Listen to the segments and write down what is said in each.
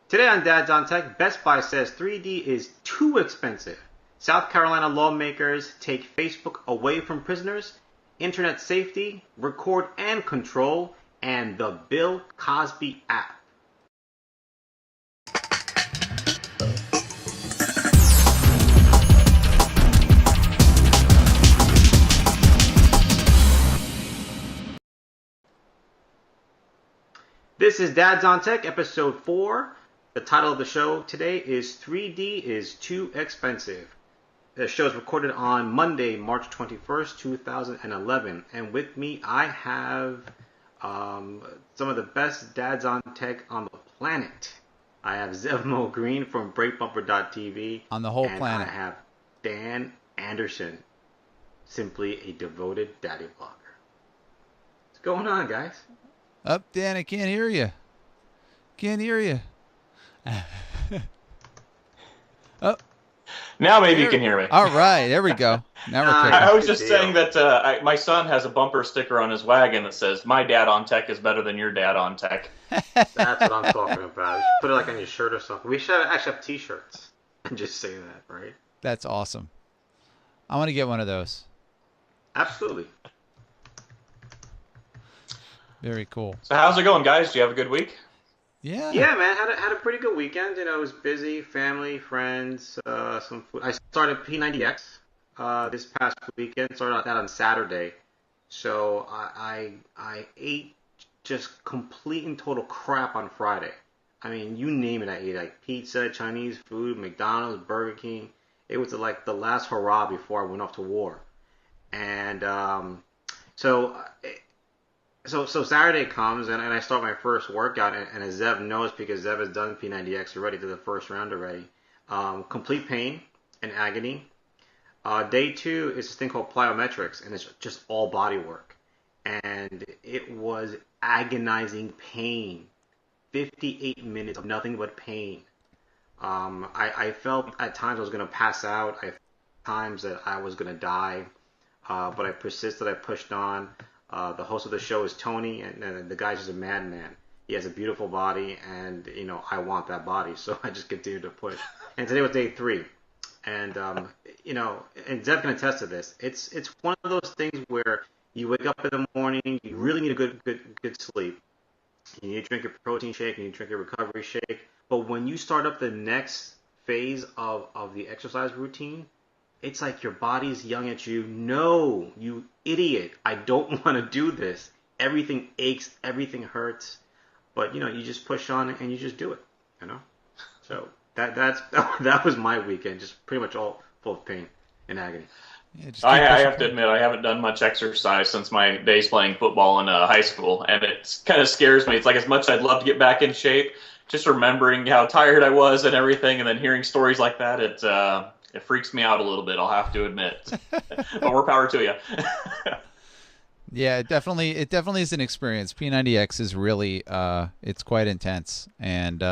Today on Dad's on Tech, Best Buy says 3D is too expensive. South Carolina lawmakers take Facebook away from prisoners, internet safety, record and control, and the Bill Cosby app. This is Dad's on Tech, episode 4. The title of the show today is 3D is Too Expensive. The show is recorded on Monday, March 21st, 2011. And with me, I have some of the best Dads on Tech on the planet. I have Zevmo Green from BreakBumper.tv. On the whole and planet. I have Dan Anderson, simply a devoted daddy blogger. What's going on, guys? Up, Dan, I can't hear you. Can't hear you. Oh. Now maybe you can hear me. All right, there we go. Now we're cooking. I was just saying that my son has a bumper sticker on his wagon that says, "My dad on tech is better than your dad on tech." That's what I'm talking about. You should put it like on your shirt or something. We should actually have t-shirts and just say that, right? That's awesome. I want to get one of those. Absolutely. Very cool. So how's it going, guys? Do you have a good week? Yeah. Yeah, man. Had a pretty good weekend. You know, it was busy, family, friends, some food. I started P90X this past weekend. Started out that on Saturday. So I ate just complete and total crap on Friday. I mean, you name it, I ate like pizza, Chinese food, McDonald's, Burger King. It was like the last hurrah before I went off to war. And So Saturday comes, and I start my first workout, and as Zev knows, because Zev has done P90X already, to the first round already, complete pain and agony. Day 2 is this thing called plyometrics, and it's just all body work. And it was agonizing pain. 58 minutes of nothing but pain. I felt at times I was going to pass out. I felt at times that I was going to die. But I persisted. I pushed on. The host of the show is Tony, and the guy's just a madman. He has a beautiful body, and you know I want that body, so I just continue to push. And today was day 3, and you know, and Zev can attest to this. It's one of those things where you wake up in the morning, you really need a good sleep. You need to drink your protein shake, you need to drink your recovery shake. But when you start up the next phase of the exercise routine, it's like your body's yelling at you, "No, you idiot, I don't want to do this." Everything aches, everything hurts, but you know, you just push on and you just do it, you know? So that was my weekend, just pretty much all full of pain and agony. Yeah, I have to admit, I haven't done much exercise since my days playing football in high school, and it kind of scares me. It's like as much as I'd love to get back in shape, just remembering how tired I was and everything, and then hearing stories like that, it freaks me out a little bit, I'll have to admit. But more power to you. Yeah, it definitely is an experience. P90X is really it's quite intense, and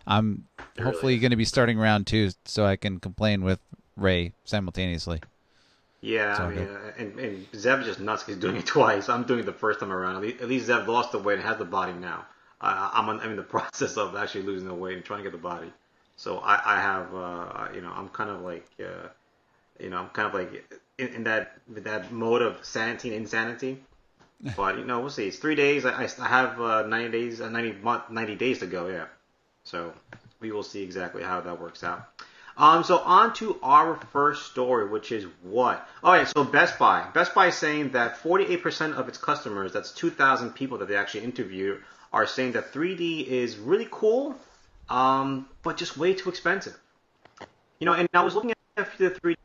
I'm hopefully going to be starting round 2 so I can complain with Ray simultaneously. Yeah, I mean, and Zev is just nuts. He's doing it twice. I'm doing it the first time around. At least Zev lost the weight and has the body now. I'm in the process of actually losing the weight and trying to get the body. So I have, you know, I'm kind of like, you know, I'm kind of like in that mode of sanity and insanity. But you know, we'll see. It's 3 days. I have 90 days to go. Yeah. So we will see exactly how that works out. So on to our first story, which is what? All right. So Best Buy is saying that 48% of its customers, that's 2,000 people that they actually interviewed, are saying that 3D is really cool. But just way too expensive. You know, and I was looking at the 3D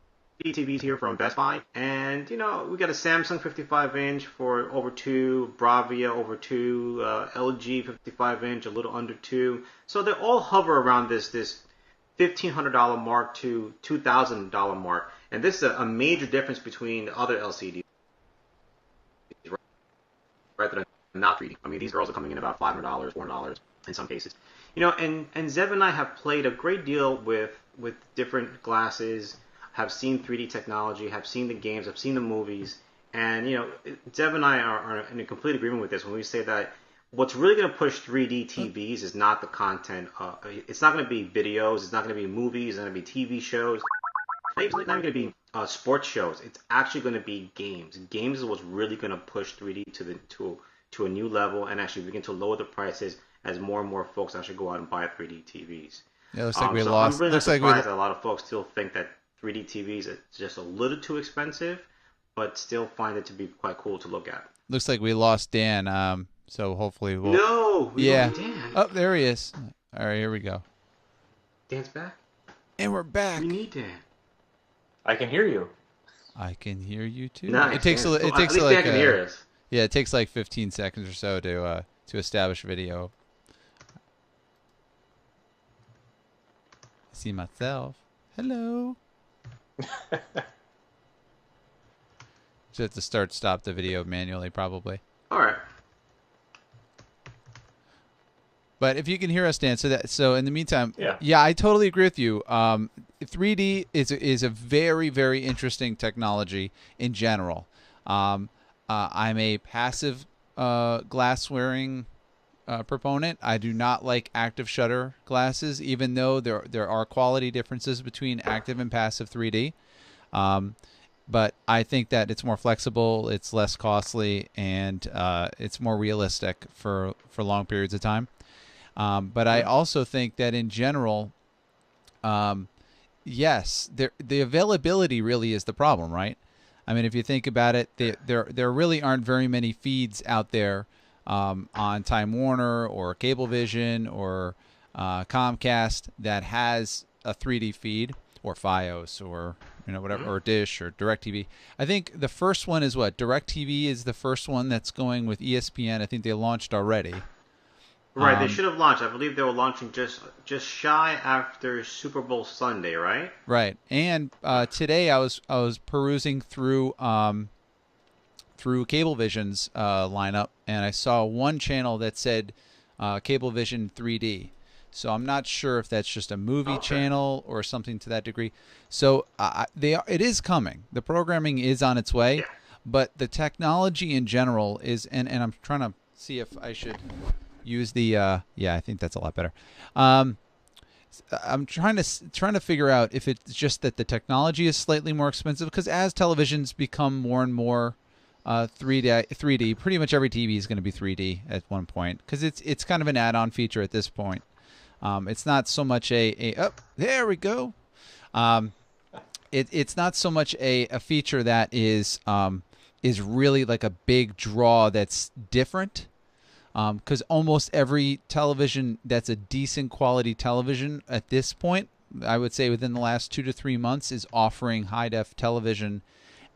TVs here from Best Buy, and you know, we got a Samsung 55-inch for over 2, Bravia over 2, LG 55-inch a little under 2. So they all hover around this $1,500 mark to $2,000 mark, and this is a major difference between the other LCDs, right? That are not 3D. I mean, these girls are coming in about $500, $400 in some cases. You know, and Zev and I have played a great deal with different glasses, have seen 3D technology, have seen the games, have seen the movies, and you know, Zev and I are in a complete agreement with this when we say that what's really going to push 3D TVs is not the content. It's not going to be videos. It's not going to be movies. It's not going to be TV shows. It's not going to be sports shows. It's actually going to be games. Games is what's really going to push 3D to a new level and actually begin to lower the prices as more and more folks actually go out and buy 3D TVs. Yeah, looks like we so lost. I'm really Looks like surprised that a lot of folks still think that 3D TVs is just a little too expensive, but still find it to be quite cool to look at. looks like we lost Dan. So hopefully we'll. No, we Yeah. don't need Dan. Oh, there he is. All right, here we go. Dan's back. And we're back. We need Dan. I can hear you. I can hear you too. Nice. It takes Yeah. it So takes at least like Dan can hear us. yeah, it takes like 15 seconds or so to establish video. I see myself. Hello. Just have to stop the video manually probably. All right. But if you can hear us, Dan, so in the meantime, Yeah. I totally agree with you. 3D is a very, very interesting technology in general. I'm a passive glass wearing proponent. I do not like active shutter glasses, even though there are quality differences between active and passive 3D. But I think that it's more flexible, it's less costly, and it's more realistic for long periods of time. But I also think that in general, yes, the availability really is the problem, right? I mean, if you think about it, there really aren't very many feeds out there on Time Warner or Cablevision or Comcast that has a 3D feed, or FiOS, or whatever, or Dish or DirecTV. I think the first one is what? DirecTV is the first one that's going with ESPN. I think they launched already. Right, they should have launched. I believe they were launching just shy after Super Bowl Sunday, right? Right. And today I was perusing through Cablevision's lineup, and I saw one channel that said Cablevision 3D. So I'm not sure if that's just a movie channel or something to that degree. So it is coming. The programming is on its way, but the technology in general is, and I'm trying to see if I should use the I think that's a lot better. I'm trying to figure out if it's just that the technology is slightly more expensive, because as televisions become more and more 3D, pretty much every TV is going to be 3D at one point, because it's kind of an add-on feature at this point. It's not so much there we go. It's not so much a feature that is really like a big draw that's different. Because almost every television that's a decent quality television at this point, I would say within the last 2 to 3 months, is offering high-def television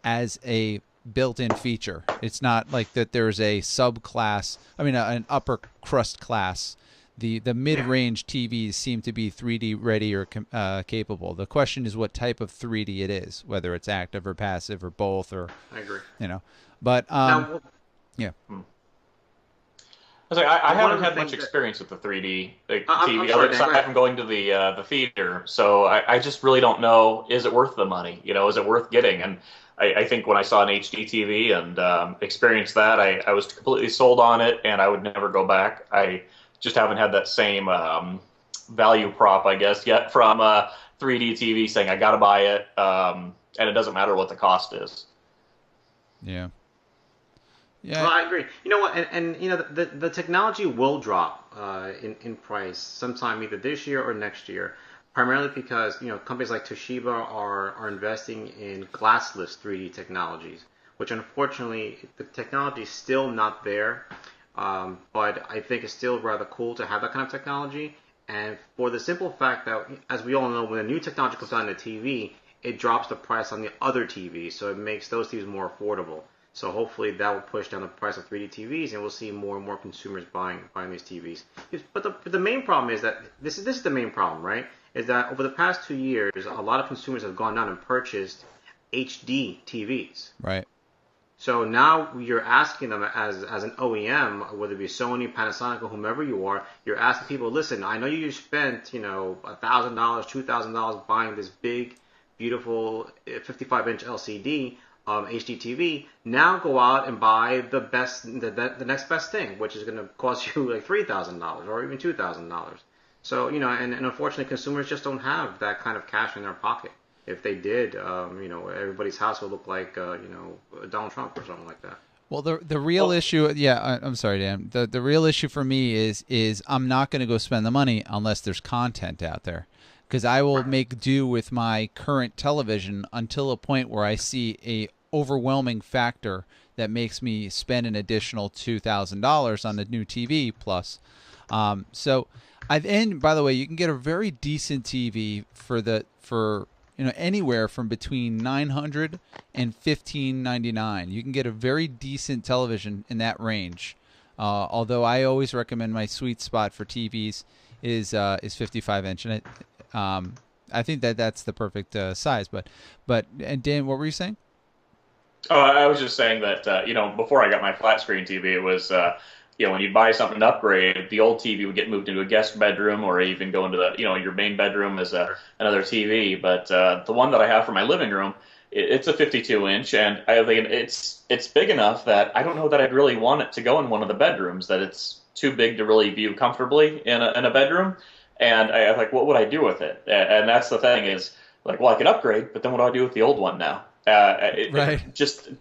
as a built-in feature. It's not like that there's a subclass, an upper crust class. The mid-range TVs seem to be 3D ready or capable. The question is what type of 3D it is, whether it's active or passive or both, or I agree. But yeah. I haven't had much that- experience with the 3D I'm TV, sorry, other Dan, go aside ahead. from going to the theater. So I just really don't know, is it worth the money? Is it worth getting? And I think when I saw an HD TV and experienced that, I was completely sold on it, and I would never go back. I just haven't had that same value prop, I guess, yet from 3D TV saying I got to buy it, and it doesn't matter what the cost is. Yeah. Yeah. Well, I agree. You know what? And the technology will drop in price sometime either this year or next year, primarily because companies like Toshiba are investing in glassless 3D technologies, which unfortunately the technology is still not there. But I think it's still rather cool to have that kind of technology. And for the simple fact that, as we all know, when a new technology comes out on the TV, it drops the price on the other TVs, so it makes those TVs more affordable. So hopefully that will push down the price of 3D TVs, and we'll see more and more consumers buying these TVs. But the main problem is that this is the main problem, right? Is that over the past 2 years, a lot of consumers have gone out and purchased HD TVs. Right. So now you're asking them as an OEM, whether it be Sony, Panasonic, or whomever you are, you're asking people, listen, I know you spent $1,000, $2,000 buying this big, beautiful 55-inch LCD. HD TV, now go out and buy the next best thing, which is going to cost you like $3,000 or even $2,000. So, and unfortunately, consumers just don't have that kind of cash in their pocket. If they did, everybody's house would look like, Donald Trump or something like that. Well, the real issue, I'm sorry, Dan. The real issue for me is I'm not going to go spend the money unless there's content out there, because I will make do with my current television until a point where I see a overwhelming factor that makes me spend an additional $2,000 on the new TV plus. And by the way, you can get a very decent TV for anywhere from between $900 and $1,599. You can get a very decent television in that range. Although I always recommend my sweet spot for TVs is 55-inch, and I think that's the perfect size. And Dan, what were you saying? Oh, I was just saying that before I got my flat screen TV, it was when you buy something to upgrade, the old TV would get moved into a guest bedroom, or even go into the your main bedroom as another TV. But the one that I have for my living room, it's a 52-inch, and I think it's big enough that I don't know that I'd really want it to go in one of the bedrooms. That it's too big to really view comfortably in a bedroom. And I was like, what would I do with it? And that's the thing is, like, well, I can upgrade, but then what do I do with the old one now? Right.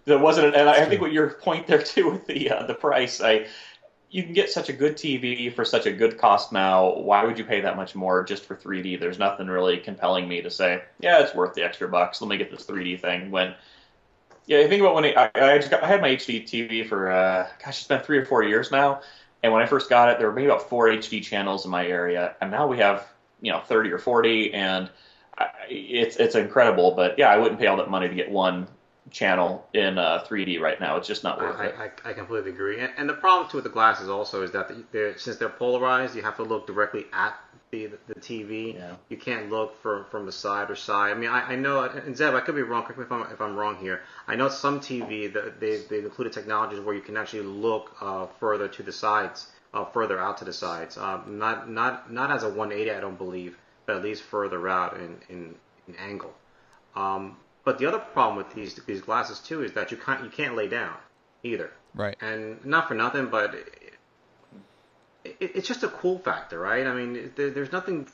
There wasn't, and I think what your point there too with the price, you can get such a good TV for such a good cost now. Why would you pay that much more just for 3D? There's nothing really compelling me to say, yeah, it's worth the extra bucks. Let me get this 3D thing. I think about when I had my HD TV for, it's been 3 or 4 years now. And when I first got it, there were maybe about 4 HD channels in my area, and now we have 30 or 40, and it's incredible. But yeah, I wouldn't pay all that money to get one channel in 3D right now. It's just not worth it. I completely agree. And the problem too with the glasses also is that since they're polarized, you have to look directly at the TV. Yeah. You can't look from the side or side. I mean, I know, and Zeb, I could be wrong. Correct me if I'm wrong here. I know some TV they've included technologies where you can actually look further to the sides, further out to the sides. Not as a 180, I don't believe, but at least further out in angle. But the other problem with these glasses too is that you can't lay down either. Right. And not for nothing, but it's just a cool factor, right? I mean, there's nothing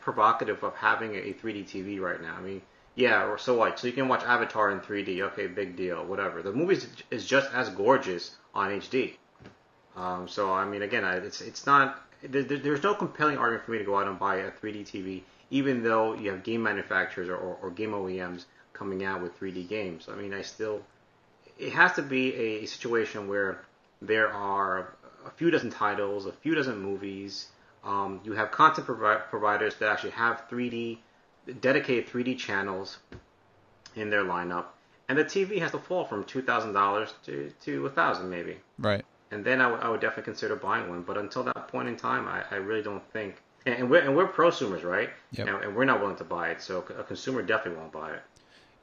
provocative of having a 3D TV right now. I mean, yeah, or so what? So you can watch Avatar in 3D. Okay, big deal, whatever. The movie is just as gorgeous on HD. So I mean, again, it's not. There's no compelling argument for me to go out and buy a 3D TV, even though you have game manufacturers or game OEMs coming out with 3D games. I mean, it has to be a situation where there are a few dozen titles, a few dozen movies. You have content providers that actually have dedicated 3D channels in their lineup, and the TV has to fall from $2,000 to $1,000 maybe. Right. And then I would definitely consider buying one. But until that point in time, I really don't think. And we're prosumers, right? Yep. And we're not willing to buy it, so a consumer definitely won't buy it.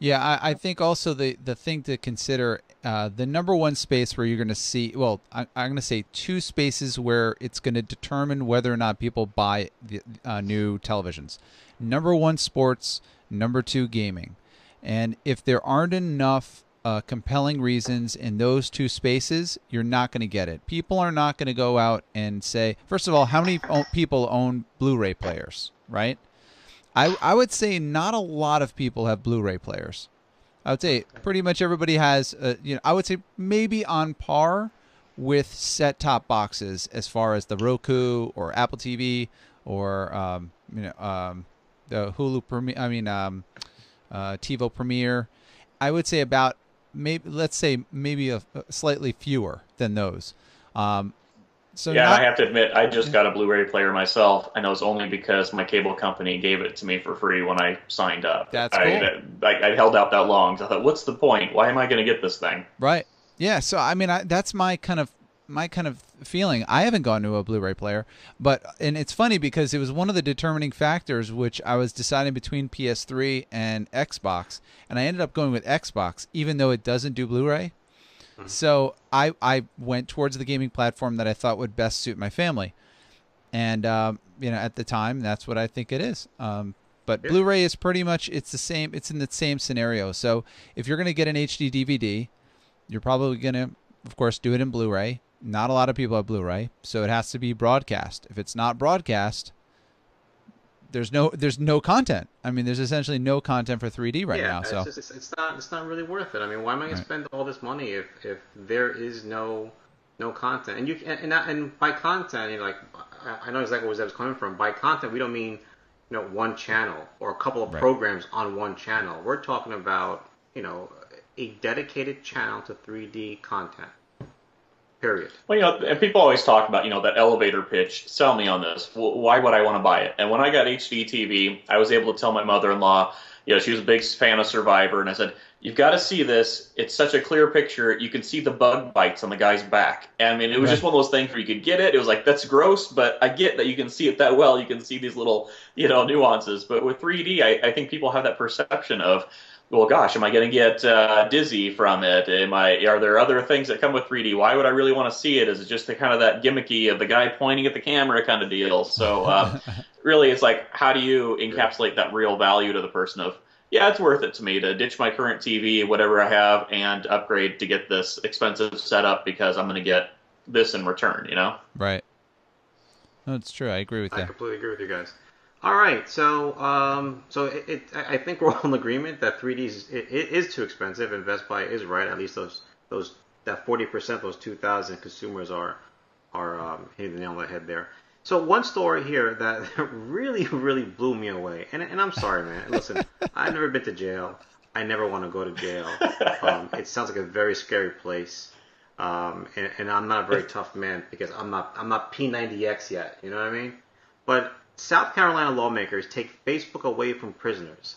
Yeah, I think also the thing to consider, the number one space where you're going to see, well, I'm going to say 2 spaces where it's going to determine whether or not people buy the new televisions. Number 1, sports. Number 2, gaming. And if there aren't enough compelling reasons in those 2 spaces, you're not going to get it. People are not going to go out and say, first of all, how many people own Blu-ray players, right? I would say not a lot of people have Blu-ray players. I would say pretty much everybody has, I would say maybe on par with set-top boxes as far as the Roku or Apple TV or the Hulu Premiere, TiVo Premiere. I would say about maybe a slightly fewer than those. I have to admit, I just got a Blu-ray player myself, and it was only because my cable company gave it to me for free when I signed up. That's cool. I held out that long, so I thought, what's the point? Why am I going to get this thing? Right. Yeah. So I mean, that's my kind of feeling. I haven't gone to a Blu-ray player, and it's funny because it was one of the determining factors which I was deciding between PS3 and Xbox, and I ended up going with Xbox, even though it doesn't do Blu-ray. So I went towards the gaming platform that I thought would best suit my family, and at the time that's what I think it is. But Yeah. Blu-ray is pretty much it's the same. It's in the same scenario. So if you're going to get an HD DVD, you're probably going to, of course, do it in Blu-ray. Not a lot of people have Blu-ray, so it has to be broadcast. If it's not broadcast, there's no content. I mean, there's essentially no content for 3D right now. So it's not really worth it. I mean, why am I going to spend all this money if there is no content? And and by content, you know, like I know exactly where Zeb's coming from. By content, we don't mean one channel or a couple of programs on one channel. We're talking about a dedicated channel to 3D content. Period. Well, and people always talk about, that elevator pitch. Sell me on this. Why would I want to buy it? And when I got HD TV, I was able to tell my mother-in-law, she was a big fan of Survivor, and I said, you've got to see this. It's such a clear picture. You can see the bug bites on the guy's back. And I mean, it was just one of those things where you could get it. It was like, that's gross, but I get that you can see it that well. You can see these little, nuances. But with 3D, I think people have that perception of, well, gosh, am I going to get dizzy from it? Are there other things that come with 3D? Why would I really want to see it? Is it just the kind of that gimmicky of the guy pointing at the camera kind of deal? So really, it's like, how do you encapsulate that real value to the person of, yeah, it's worth it to me to ditch my current TV, whatever I have, and upgrade to get this expensive setup because I'm going to get this in return, Right. No, it's true. I agree with you. I completely agree with you guys. All right, so I think we're all in agreement that 3D is too expensive, and Best Buy is right. At least that 40%, those 2,000 consumers are hitting the nail on the head there. So one story here that really blew me away, and I'm sorry, man. Listen, I've never been to jail. I never want to go to jail. It sounds like a very scary place, and I'm not a very tough man because I'm not P90X yet. You know what I mean? But South Carolina lawmakers take Facebook away from prisoners.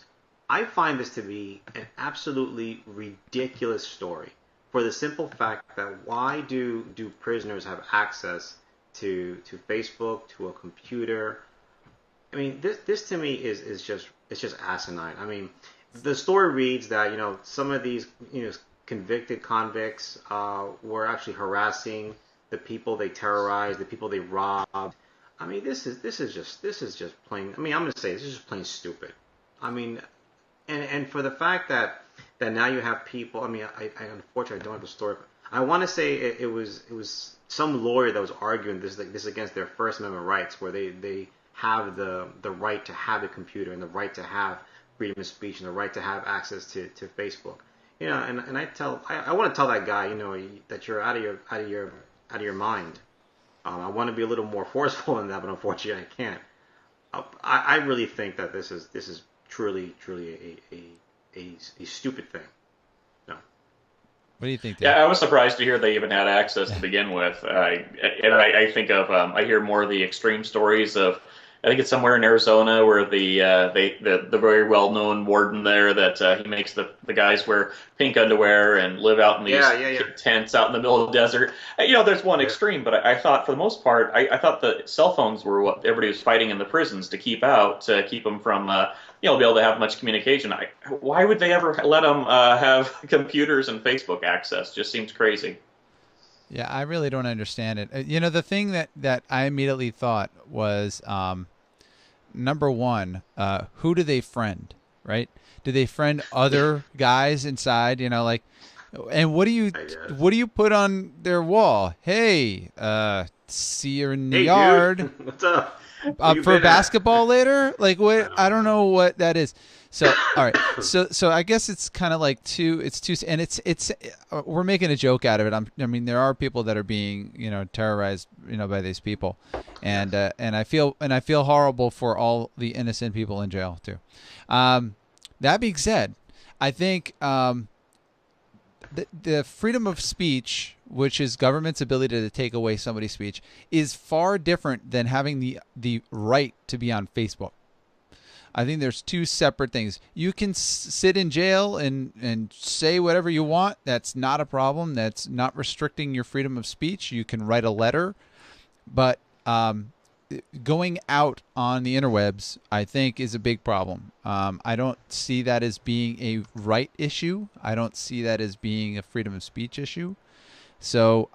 I find this to be an absolutely ridiculous story for the simple fact that why do prisoners have access to Facebook, to a computer? I mean, this to me is just asinine. I mean, the story reads that some of these convicted convicts were actually harassing the people they terrorized, the people they robbed. I mean, this is just plain. I mean, I'm gonna say this is just plain stupid. I mean, and for the fact that now you have people. I mean, I unfortunately don't have the story. I want to say it was some lawyer that was arguing this against their First Amendment rights, where they have the right to have a computer and the right to have freedom of speech and the right to have access to Facebook. And I want to tell that guy, that you're out of your mind. I want to be a little more forceful than that, but unfortunately I can't. I really think that this is truly a stupid thing. No. What do you think, Dave? Yeah, I was surprised to hear they even had access to begin with. I think of I hear more of the extreme stories of. I think it's somewhere in Arizona where the very well known warden there that he makes the guys wear pink underwear and live out in these tents out in the middle of the desert. There's one extreme, but I thought for the most part, I thought the cell phones were what everybody was fighting in the prisons to keep them from be able to have much communication. Why would they ever let them have computers and Facebook access? Just seems crazy. Yeah, I really don't understand it. The thing that I immediately thought was, number one, who do they friend, right? Do they friend other guys inside? And what do you put on their wall? Hey, see you in the yard. Dude. What's up? For basketball later? Like what? I don't know what that is. So, all right. So I guess it's kind of like and it's we're making a joke out of it. I mean, there are people that are being, terrorized, by these people. And I feel horrible for all the innocent people in jail too. That being said, I think, the freedom of speech, which is government's ability to take away somebody's speech, is far different than having the right to be on Facebook. I think there's two separate things. You can sit in jail and say whatever you want. That's not a problem. That's not restricting your freedom of speech. You can write a letter. But going out on the interwebs, I think, is a big problem. I don't see that as being a right issue. I don't see that as being a freedom of speech issue. So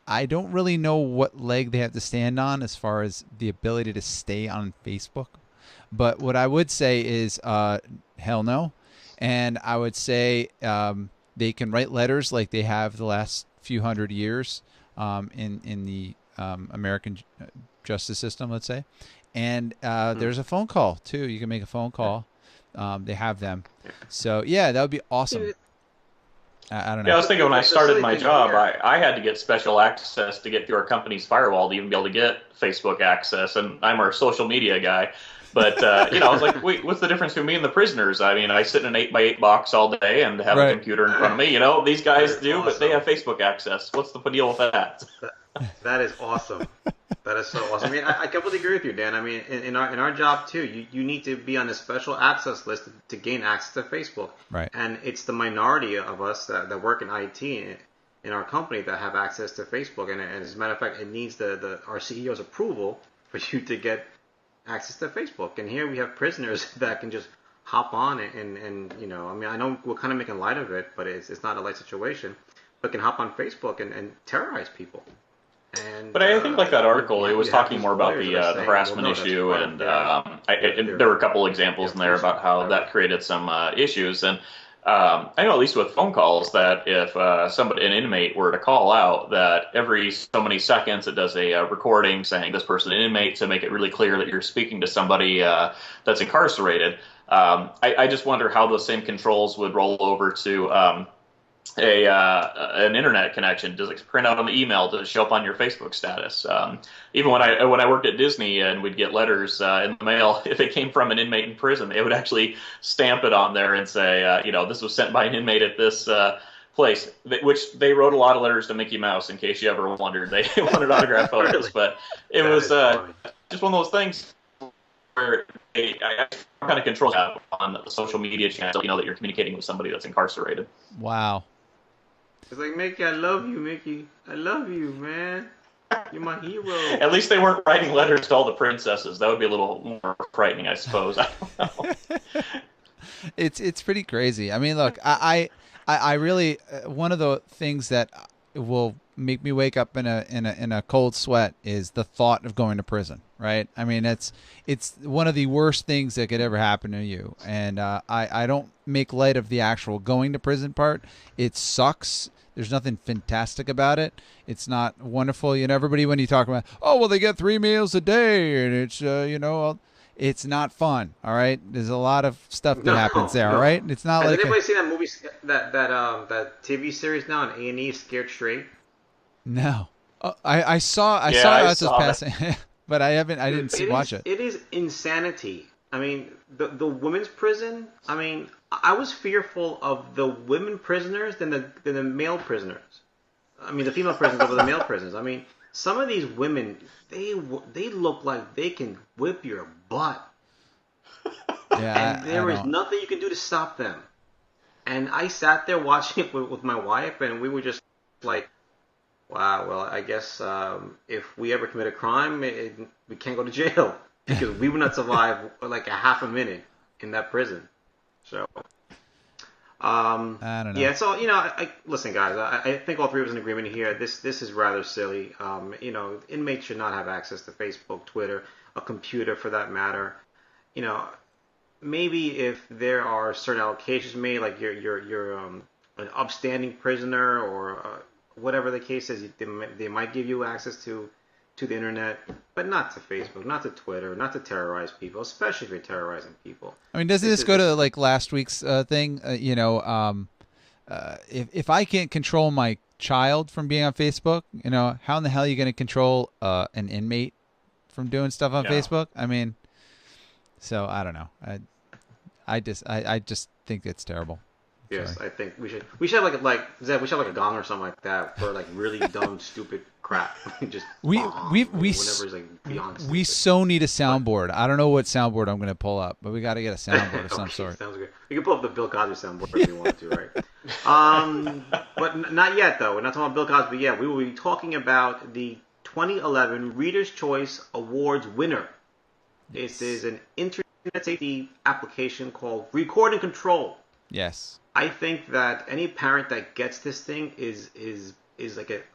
I don't really know what leg they have to stand on as far as the ability to stay on Facebook. But what I would say is hell no. And I would say they can write letters like they have the last few hundred years in the American justice system, let's say. And there's a phone call too. You can make a phone call. They have them. So yeah, that would be awesome. I don't know. Yeah, I was thinking when I started my job, I had to get special access to get through our company's firewall to even be able to get Facebook access, and I'm our social media guy. But I was like, wait, what's the difference between me and the prisoners? I mean, I sit in an 8x8 box all day and have a computer in front of me. These guys do, but they have Facebook access. What's the deal with that? That is awesome. That is so awesome. I mean, I completely agree with you, Dan. I mean, in our job too, you need to be on a special access list to gain access to Facebook. Right. And it's the minority of us that work in IT in our company that have access to Facebook. And as a matter of fact, it needs our CEO's approval for you to get access to Facebook. And here we have prisoners that can just hop on and I mean, I know we're kind of making light of it, but it's not a light situation, but can hop on Facebook and terrorize people. But I think like that article, it was talking more about the harassment issue, and there were a couple examples in there about how that created some issues. And I know at least with phone calls that if an inmate were to call out, that every so many seconds it does a recording saying this person an inmate to make it really clear that you're speaking to somebody that's incarcerated. I just wonder how those same controls would roll over to an internet connection. Does it print out on the email? Does it show up on your Facebook status? Even when I worked at Disney and we'd get letters in the mail, if it came from an inmate in prison, they would actually stamp it on there and say, this was sent by an inmate at this place, which they wrote a lot of letters to Mickey Mouse, in case you ever wondered. They wanted autograph photos, really? But it was just one of those things where I kind of control on the social media channel, that you're communicating with somebody that's incarcerated. Wow. It's like, Mickey, I love you, Mickey. I love you, man. You're my hero. At least they weren't writing letters to all the princesses. That would be a little more frightening, I suppose. I don't know. It's pretty crazy. I mean, look, I really one of the things that will make me wake up in a cold sweat is the thought of going to prison. Right? I mean, it's one of the worst things that could ever happen to you. And I don't make light of the actual going to prison part. It sucks. There's nothing fantastic about it. It's not wonderful. Everybody, when you talk about, they get 3 meals a day and it's, it's not fun. All right. There's a lot of stuff that happens there. All right. It's not Has like anybody seen that movie, that TV series now on A&E, Scared Straight? No. I saw it as passing. But I didn't watch it. It is insanity. I mean, the women's prison. I mean, I was fearful of the women prisoners than the male prisoners. I mean, the female prisoners over the male prisoners. I mean, some of these women, they look like they can whip your butt. Yeah, and there is nothing you can do to stop them. And I sat there watching it with my wife, and we were just like, wow, well, I guess if we ever commit a crime, we can't go to jail because we would not survive like a half a minute in that prison. So, I don't know. Yeah, so, listen, guys, I think all three of us in agreement here. This is rather silly. Inmates should not have access to Facebook, Twitter, a computer for that matter. Maybe if there are certain allocations made, like you're an upstanding prisoner or whatever the case is, they might give you access to the internet, but not to Facebook, not to Twitter, not to terrorize people, especially if you're terrorizing people. I mean, doesn't this go to like last week's thing? If I can't control my child from being on Facebook, how in the hell are you going to control an inmate from doing stuff on Facebook? I mean, so I don't know. I just think it's terrible. Yes, sorry. I think we should have like Zeb, we should have like a gong or something like that for like really dumb, stupid crap. Just we beyond we so need a soundboard. I don't know what soundboard I'm going to pull up, but we got to get a soundboard of some sort. Sounds good. You can pull up the Bill Cosby soundboard if you want to, right? But not yet though. We're not talking about Bill Cosby yet. We will be talking about the 2011 Reader's Choice Awards winner. This is an internet safety application called Record and Control. Yes. I think that any parent that gets this thing is like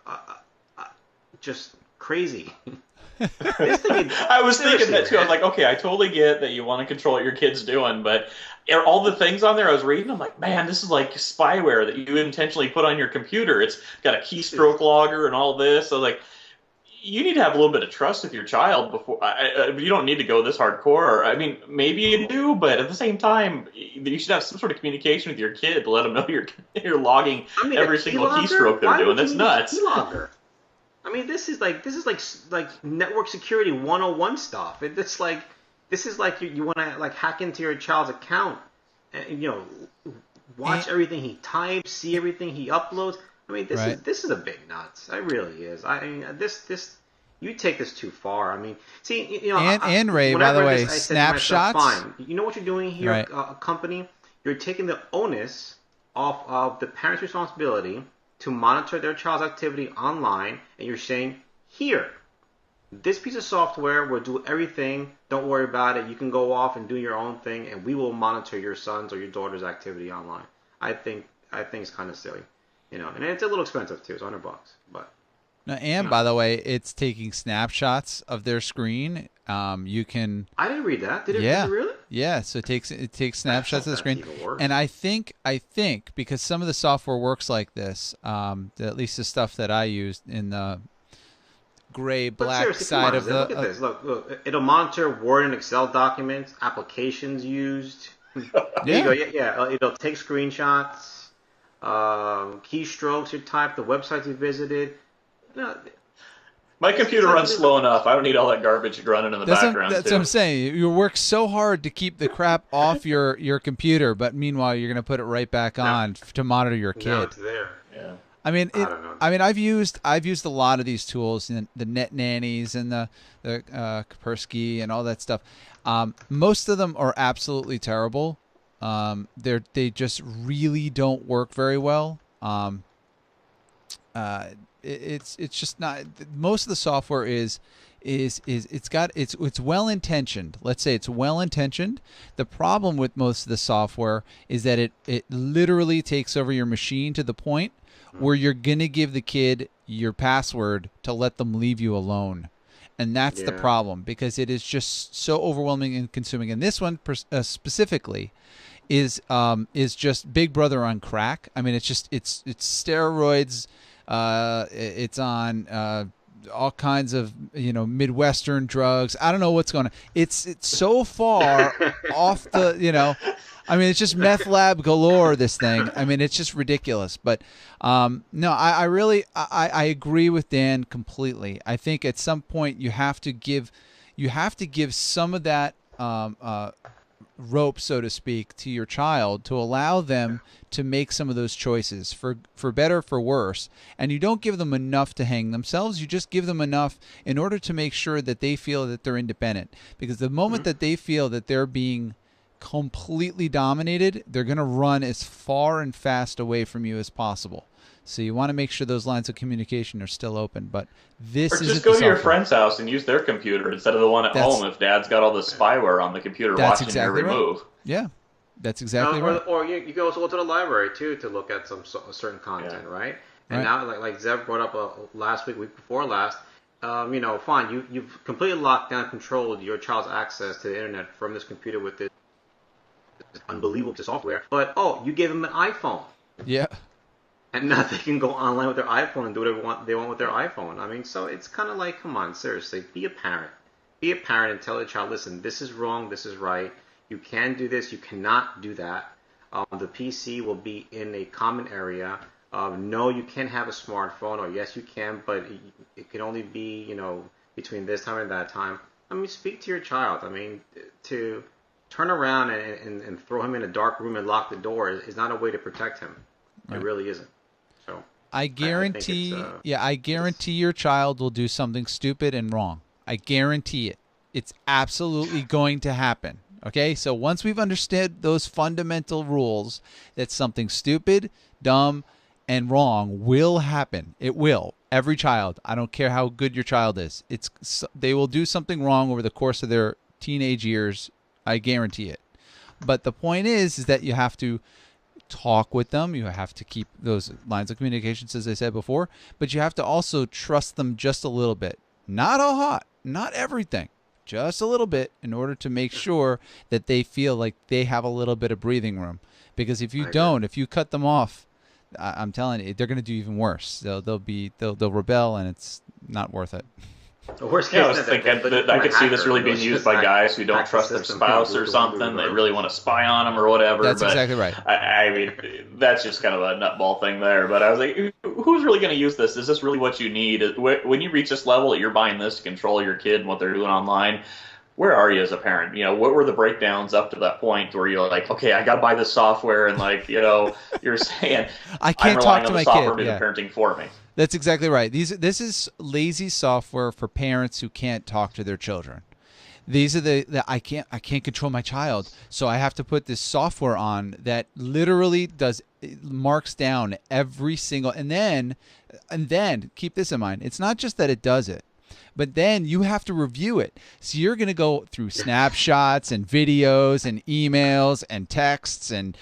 just crazy. This thing, I was thinking seriously, that too. I was man. like, okay, I totally get that you want to control what your kid's doing, but all the things on there I was reading, I'm like, man, this is like spyware that you intentionally put on your computer. It's got a This is keystroke logger and all this. So like, you need to have a little bit of trust with your child before. You don't need to go this hardcore. Or, I mean, maybe you do, but at the same time, you should have some sort of communication with your kid to let them know you're logging I mean, a every single keylogger? keystroke they're Why doing. would you That's need a nuts. keylogger? I mean, this is like network security 101 stuff. It's like this is like you want to like hack into your child's account, and watch everything he types, see everything he uploads. I mean, Right. this is a big nuts. It really is. I mean, this you take this too far. I mean, see, And Ray, when by I the read way, this, I said to myself, snapshots. fine. You know what you're doing here, Right. company? You're taking the onus off of the parent's responsibility to monitor their child's activity online, and you're saying, here, this piece of software will do everything. Don't worry about it. You can go off and do your own thing, and we will monitor your son's or your daughter's activity online. I think it's kind of silly, and it's a little expensive too. It's $100, but No, and by the way, it's taking snapshots of their screen. You can. I didn't read that. Did Yeah. it really? Yeah, so it takes snapshots of the That's screen, even worse. and I think because some of the software works like this, at least the stuff that I used in the gray But black seriously, side come on, of Zed, look at this. Look, it'll monitor Word and Excel documents, applications used. There you go. Yeah. It'll take screenshots, keystrokes you typed, the websites you visited. No, My computer runs slow enough. I don't need all that garbage running in the background. That's too. what I'm saying. You work so hard to keep the crap off your computer, but meanwhile you're going to put it right back on to monitor your now kid. it's there. Yeah. I mean, I don't know. I've used a lot of these tools, the Net Nannies and the Kaspersky and all that stuff. Most of them are absolutely terrible. They just really don't work very well. It's just not. Most of the software is it's well intentioned. Let's say it's well intentioned. The problem with most of the software is that it literally takes over your machine to the point where you're gonna give the kid your password to let them leave you alone. And that's the problem, because it is just so overwhelming and consuming. And this one specifically is just Big Brother on crack. I mean, it's steroids. It's on all kinds of Midwestern drugs. I don't know what's going on. It's so far off the I mean, it's just meth lab galore, this thing. I mean, it's just ridiculous. But no, I really agree with Dan completely. I think at some point you have to give some of that rope, so to speak, to your child to allow them to make some of those choices for better, for worse. And you don't give them enough to hang themselves. You just give them enough in order to make sure that they feel that they're independent. Because the moment that they feel that they're being completely dominated, they're going to run as far and fast away from you as possible. So you want to make sure those lines of communication are still open. But this Or is just go to your friend's house and use their computer instead of the one at home if dad's got all the spyware on the computer watching every move. Yeah, that's exactly right. Or you can also go to the library too to look at some certain content, right? And now, like Zev brought up last week before last, fine, you've completely locked down, controlled your child's access to the internet from this computer with this unbelievable software. But you gave them an iPhone. Yeah. And now they can go online with their iPhone and do whatever they want with their iPhone. I mean, so it's kind of like, come on, seriously, be a parent. Be a parent and tell the child, listen, this is wrong, this is right. You can do this, you cannot do that. The PC will be in a common area. No, you can't have a smartphone, or yes, you can, but it can only be, between this time and that time. I mean, speak to your child. I mean, to turn around and throw him in a dark room and lock the door is not a way to protect him. Right. It really isn't. So I guarantee, I guarantee your child will do something stupid and wrong. I guarantee it. It's absolutely going to happen. Okay, so once we've understood those fundamental rules, that something stupid, dumb, and wrong will happen. It will. Every child. I don't care how good your child is. They will do something wrong over the course of their teenage years. I guarantee it. But the point is that you have to talk with them. You have to keep those lines of communications, as I said before, but you have to also trust them just a little bit. not a lot, not everything, just a little bit, in order to make sure that they feel like they have a little bit of breathing room. Because if you don't, if you cut them off, I'm telling you, they're going to do even worse. They'll rebel, and it's not worth it. The worst case, yeah, I was thinking that I could see this really being used by guys who don't trust their spouse or something. They really want to spy on them or whatever. That's exactly right. I mean, that's just kind of a nutball thing there. But I was like, who's really going to use this? Is this really what you need? When you reach this level that you're buying this to control your kid and what they're doing online, where are you as a parent? You know, what were the breakdowns up to that point where you're like, okay, I got to buy this software, and like, you know, you're saying, I can't talk to my kid. To do the parenting for me. That's exactly right. This is lazy software for parents who can't talk to their children. These are the I can't control my child, so I have to put this software on that literally marks down every single, and then keep this in mind. It's not just that it does it, but then you have to review it. So you're going to go through snapshots and videos and emails and texts and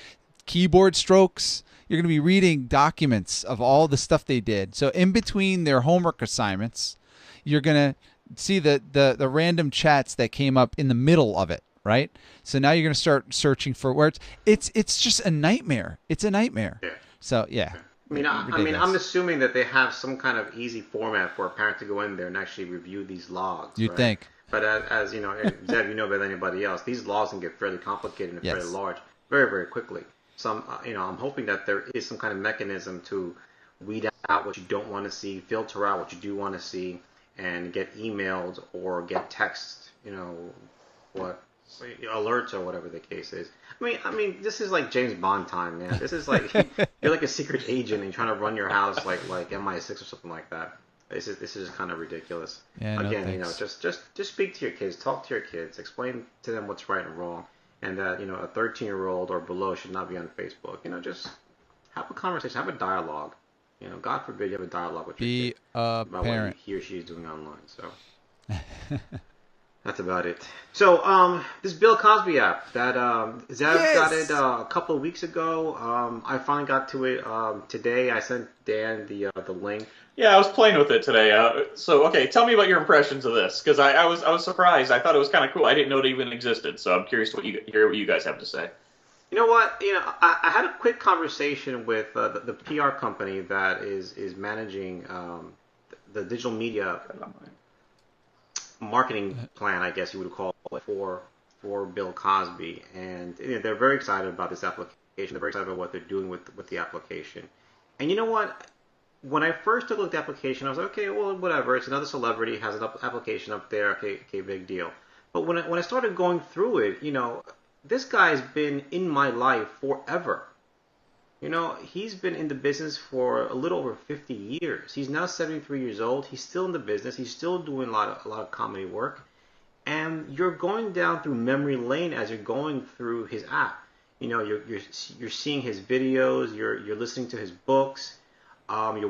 keyboard strokes. You're going to be reading documents of all the stuff they did. So in between their homework assignments, you're going to see the random chats that came up in the middle of it, right? So now you're going to start searching for words. It's just a nightmare. It's a nightmare. Yeah. So, yeah. I mean, I'm assuming that they have some kind of easy format for a parent to go in there and actually review these logs. You'd think. But as you know, Zev, you know better than anybody else, these logs can get fairly complicated and fairly large very, very quickly. So I'm hoping that there is some kind of mechanism to weed out what you don't want to see, filter out what you do want to see, and get emailed or get texts, what alerts or whatever the case is. I mean, this is like James Bond time, man. This is like you're like a secret agent and you're trying to run your house like MI6 or something like that. This is kind of ridiculous. Yeah, again, just speak to your kids, talk to your kids, explain to them what's right and wrong. And that, a 13-year-old or below should not be on Facebook. Just have a conversation, have a dialogue. God forbid you have a dialogue with your kid about parent. what he or she is doing online. So that's about it. So this Bill Cosby app that Zev got it a couple of weeks ago. I finally got to it today. I sent Dan the link. Yeah, I was playing with it today. Okay, tell me about your impressions of this, because I was surprised. I thought it was kind of cool. I didn't know it even existed, so I'm curious to hear what you guys have to say. You know what? I had a quick conversation with the PR company that is managing the digital media marketing plan, I guess you would call it, for Bill Cosby, and they're very excited about this application. They're very excited about what they're doing with the application. And you know what? When I first took a look at the application, I was like, okay, well, whatever. It's another celebrity, has an application up there. Okay, big deal. But when I started going through it, this guy's been in my life forever. He's been in the business for a little over 50 years. He's now 73 years old. He's still in the business. He's still doing a lot of comedy work. And you're going down through memory lane as you're going through his app. You're seeing his videos. You're listening to his books. You're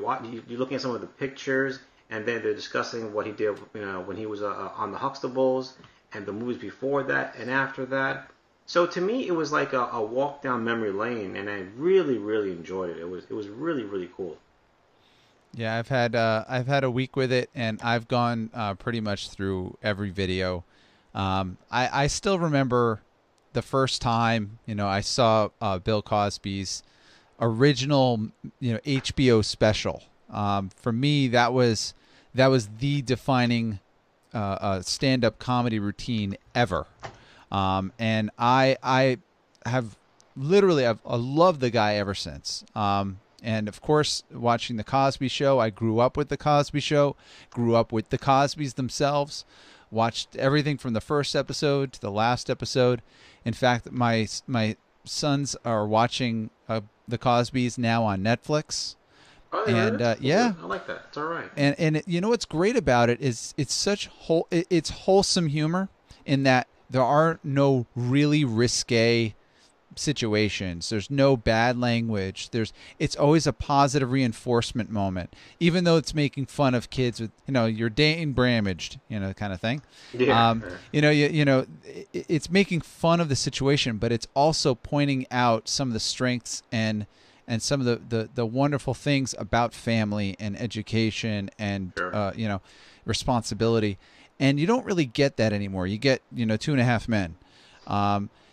looking at some of the pictures, and then they're discussing what he did, when he was on the Huxtables, and the movies before that and after that. So to me, it was like a walk down memory lane, and I really, really enjoyed it. It was really, really cool. Yeah, I've had a week with it, and I've gone pretty much through every video. I still remember the first time I saw Bill Cosby's original HBO special. For me, that was the defining stand-up comedy routine ever. And I have literally I've loved the guy ever since. And of course, watching the Cosby Show, I grew up with the Cosby Show, grew up with the Cosbys themselves, watched everything from the first episode to the last episode. In fact, my sons are watching the Cosbys now on Netflix. Oh, and yeah, I like that. It's all right. And what's great about it is it's wholesome humor in that there are no really risque situations. There's no bad language. It's always a positive reinforcement moment, even though it's making fun of kids with you're Dane Bramaged, kind of thing. Yeah. It's making fun of the situation, but it's also pointing out some of the strengths and and some of the wonderful things about family and education and Sure. responsibility. And you don't really get that anymore. You get, Two and a Half Men.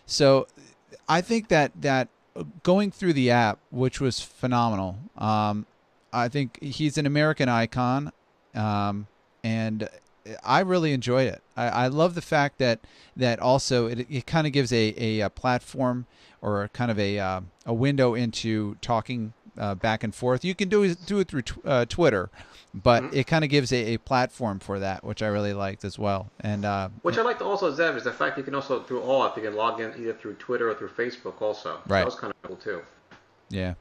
So I think that going through the app, which was phenomenal, I think he's an American icon, and I really enjoyed it. I love the fact that also it kind of gives a platform or kind of a window into talking back and forth. You can do it through Twitter, but it kind of gives a platform for that, which I really liked as well. And Which I liked also, Zev, is the fact you can also, through all apps, you can log in either through Twitter or through Facebook also. So Right. that was kind of cool too. Yeah.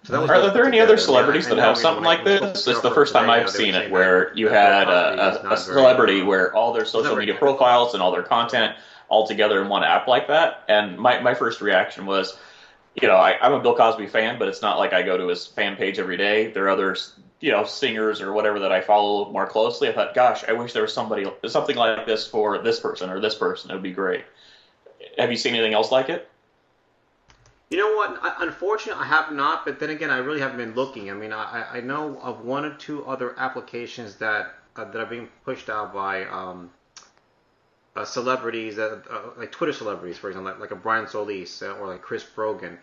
So that was Are there any other together. celebrities that have something like this? It's the first time I've seen it, where you had a celebrity where all their social media profiles and all their content all together in one app like that. And my first reaction was, I'm a Bill Cosby fan, but it's not like I go to his fan page every day. There are other, singers or whatever that I follow more closely. I thought, gosh, I wish there was something like this for this person or this person. It would be great. Have you seen anything else like it? You know what? Unfortunately, I have not. But then again, I really haven't been looking. I mean, I know of one or two other applications that are being pushed out by celebrities, like Twitter celebrities, for example, like a Brian Solis or like Chris Brogan.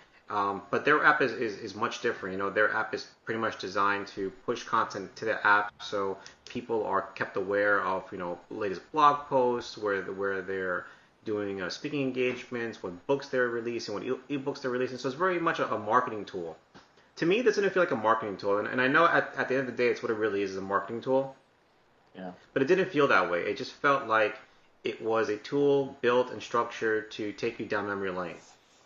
But their app is much different. Their app is pretty much designed to push content to the app, so people are kept aware of latest blog posts, where they're doing speaking engagements, what books they're releasing, what ebooks they're releasing. So it's very much a marketing tool. To me, this didn't feel like a marketing tool, and I know at the end of the day, it's what it really is a marketing tool. Yeah. But it didn't feel that way. It just felt like it was a tool built and structured to take you down memory lane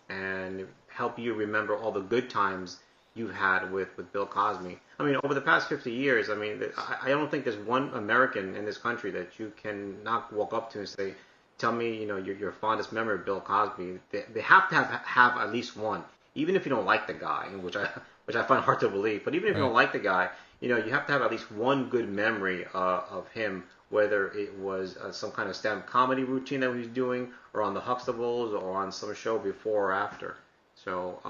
and help you remember all the good times you've had with Bill Cosby. I mean, over the past 50 years, I mean, I don't think there's one American in this country that you can not walk up to and say, tell me, your fondest memory of Bill Cosby. They have to have at least one, even if you don't like the guy, which I find hard to believe. But even if you don't like the guy, you have to have at least one good memory of him, whether it was some kind of stand-up comedy routine that he was doing, or on the Huxtables, or on some show before or after. So,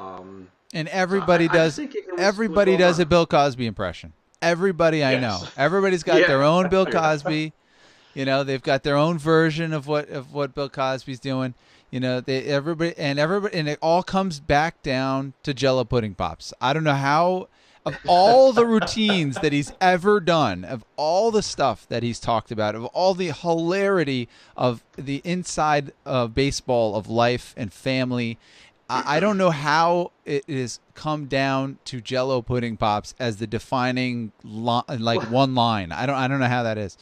and everybody does a Bill Cosby impression. Everybody I know, everybody's got their own Bill Cosby. They've got their own version of what Bill Cosby's doing. Everybody, and it all comes back down to Jello pudding pops. I don't know how, of all the routines that he's ever done, of all the stuff that he's talked about, of all the hilarity of the inside of baseball, of life and family, I don't know how it has come down to Jello pudding pops as the defining one line. I don't know how that is.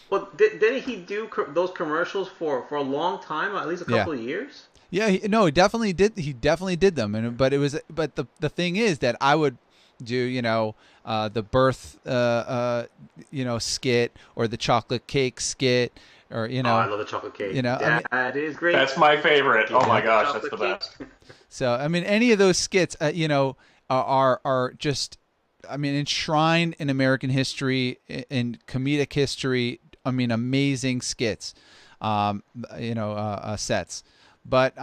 Well, didn't he do those commercials for a long time, at least a couple of years? Yeah, he definitely did. He definitely did them, but the thing is that I would do the birth skit or the chocolate cake skit, or I love the chocolate cake. That is great. That's my favorite. Oh my gosh, that's the best. So I mean, any of those skits, are just, enshrined in American history, in comedic history. I mean, amazing skits, sets. But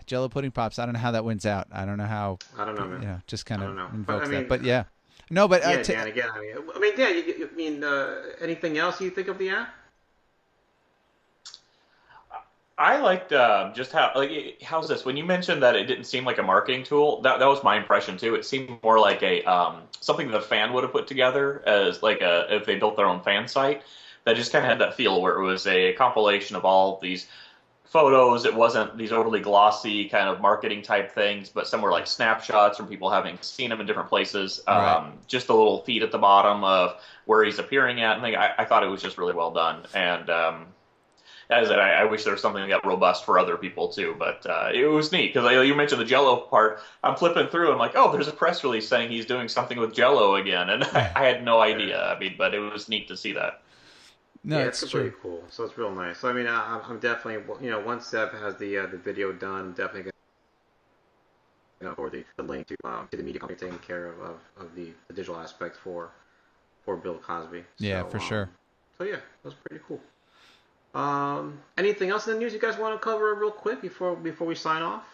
Jello pudding pops. I don't know how that wins out. I don't know how. I don't know, man. Just kind of invokes that. But yeah, no. But Dan, again, anything else you think of the app? I liked just how's this? When you mentioned that it didn't seem like a marketing tool, that was my impression too. It seemed more like a something that a fan would have put together as if they built their own fan site. That just kind of had that feel where it was a compilation of all these photos. It wasn't these overly glossy kind of marketing type things, but some were like snapshots from people having seen him in different places. Right. Just a little feed at the bottom of where he's appearing at. And I thought it was just really well done. And as I wish there was something that got robust for other people too, but it was neat because you mentioned the Jello part. I'm flipping through, I'm like, oh, there's a press release saying he's doing something with Jello again, and I had no idea. But it was neat to see that. No, yeah, it's pretty cool. So it's real nice. So I'm definitely, once Seb has the video done, I'm definitely gonna forward the link to the media company taking care of the digital aspect for Bill Cosby. Yeah, for sure. So yeah, that's pretty cool. Anything else in the news you guys want to cover real quick before we sign off?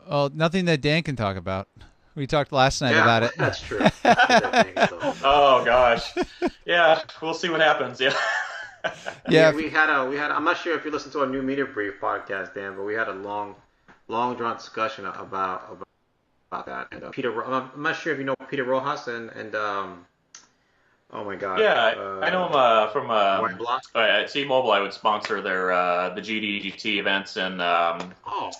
Well, nothing that Dan can talk about. We talked last night about it. That's true. Oh gosh, yeah, we'll see what happens. Yeah. Yeah. We had. I'm not sure if you listened to our new media brief podcast, Dan, but we had a long drawn discussion about that. And Peter, I'm not sure if you know Peter Rojas and oh my God. Yeah, I know him from White Block. at T-Mobile. I would sponsor their the GDGT events, and Awesome.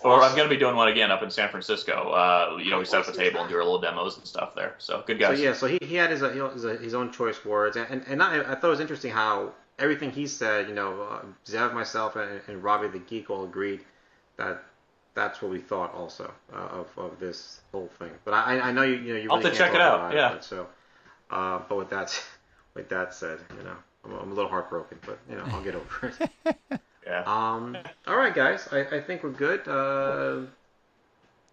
or I'm going to be doing one again up in San Francisco. We set up a table and do our little demos and stuff there. So good guys. So yeah, so he had his own choice words, and I thought it was interesting how everything he said, Zev, myself, and Robbie the Geek all agreed that that's what we thought also of this whole thing. But I know you really I'll have to can't check talk it out. about Yeah. But so, but with that said, I'm a little heartbroken, but I'll get over it. Yeah. All right, guys, I think we're good.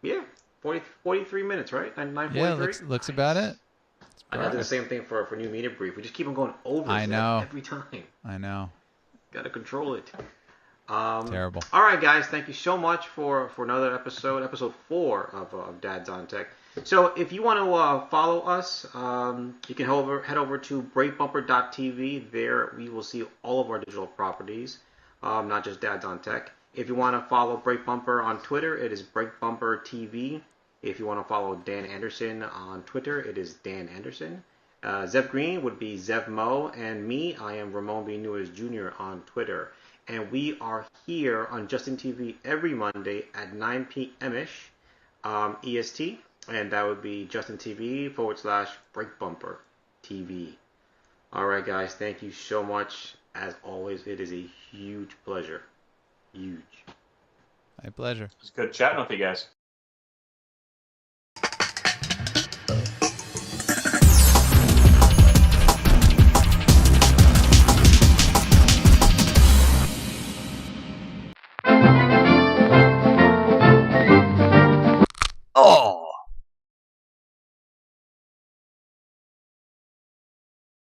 Yeah, 43 minutes, right? 9:43. Yeah, looks about it. I gotta do the same thing for new media brief. We just keep on going over. I know. Every time. I know. Gotta control it. Terrible. All right, guys. Thank you so much for another episode 4 of Dad's on Tech. So if you want to follow us, you can head over to breakbumper.tv. There we will see all of our digital properties, not just Dad's on Tech. If you want to follow Break Bumper on Twitter, it is Breakbumper TV. If you want to follow Dan Anderson on Twitter, it is Dan Anderson. Zev Green would be Zev Mo, and me, I am Ramon B. Newes Jr. on Twitter. And we are here on Justin TV every Monday at 9 p.m.-ish EST, and that would be Justin TV /Break Bumper TV. All right, guys, thank you so much. As always, it is a huge pleasure. Huge. My pleasure. It's good chatting with you guys.